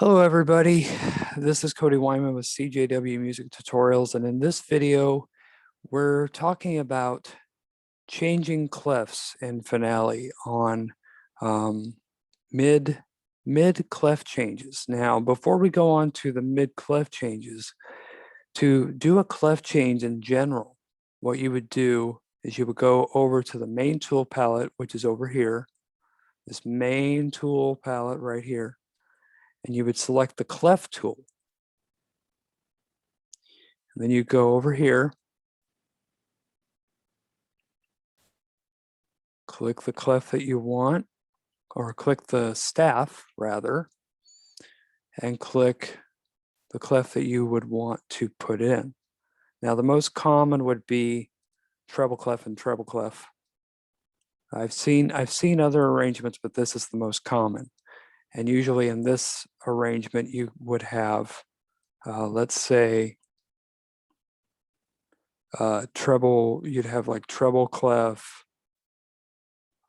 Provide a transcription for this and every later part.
Hello, everybody. This is Cody Weinmann with CJW Music Tutorials, and in this video, we're talking about changing clefs in Finale on mid clef changes. Now, before we go on to the mid clef changes, to do a clef change in general, what you would do is you would go over to the main tool palette, which is over here, this main tool palette right here, and you would select the clef tool. And then you go over here, click the clef that you want, or click the staff rather, and click the clef that you would want to put in. Now, the most common would be treble clef and treble clef. I've seen other arrangements, but this is the most common. And usually in this arrangement, you would have, let's say, treble, you'd have like treble clef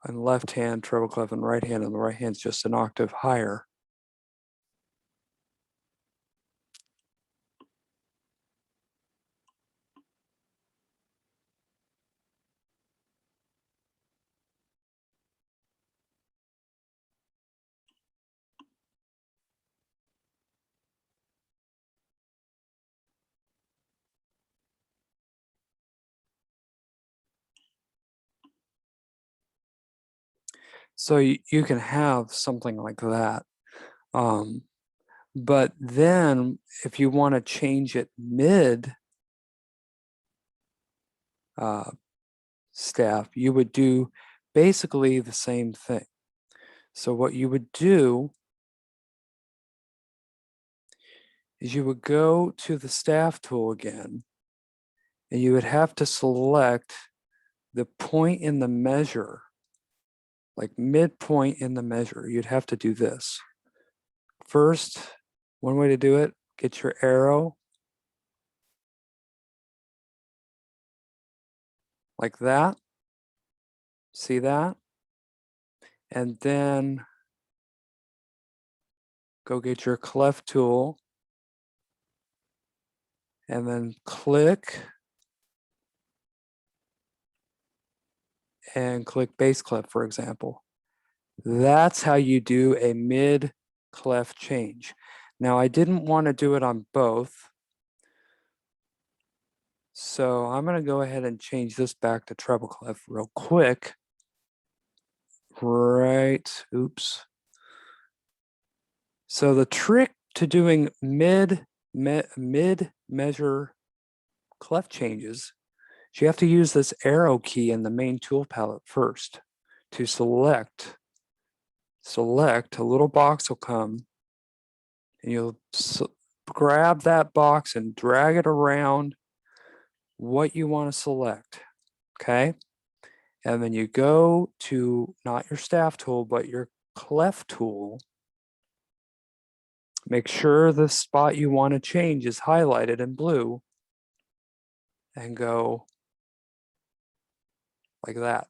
on the left hand, treble clef on the right hand, and the right hand's just an octave higher. So you can have something like that. But then if you want to change it mid staff, you would do basically the same thing. So what you would do is you would go to the staff tool again, and you would have to select the point in the measure, like midpoint in the measure. You'd have to do this. First, one way to do it, get your arrow like that. See that? And then go get your clef tool and then click and click bass clef, for example. That's how you do a mid clef change. Now, I didn't want to do it on both, so I'm going to go ahead and change this back to treble clef real quick. Right, oops. So the trick to doing mid measure clef changes, you have to use this arrow key in the main tool palette first to select. A little box will come, and you'll grab that box and drag it around what you want to select, okay? And then you go to not your staff tool, but your clef tool. Make sure the spot you want to change is highlighted in blue, and go like that.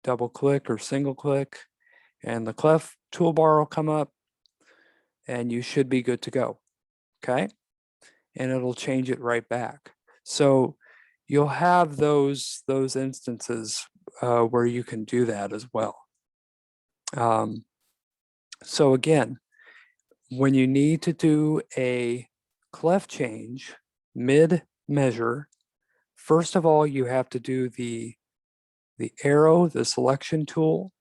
Double click or single click, and the clef toolbar will come up, and you should be good to go, okay? And it'll change it right back. So you'll have those instances where you can do that as well. So again, when you need to do a clef change mid measure, first of all, you have to do the arrow, the selection tool.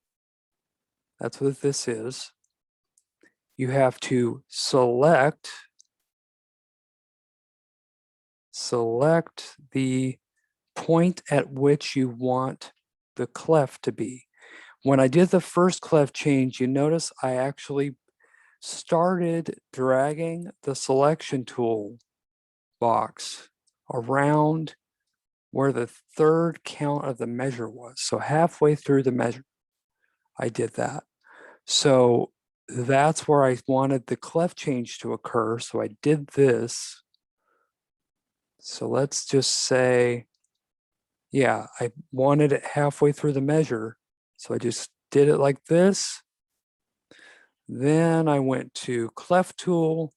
That's what this is. You have to select the point at which you want the clef to be. When I did the first clef change, you notice I actually started dragging the selection tool box around where the third count of the measure was. So halfway through the measure, I did that. So that's where I wanted the clef change to occur. So I did this. So let's just say, yeah, I wanted it halfway through the measure. So I just did it like this. Then I went to Clef tool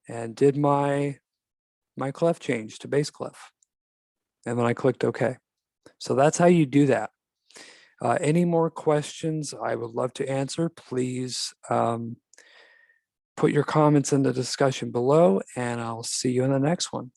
and did my clef change to bass clef. And then I clicked OK. So that's how you do that. Any more questions I would love to answer, please put your comments in the discussion below, and I'll see you in the next one.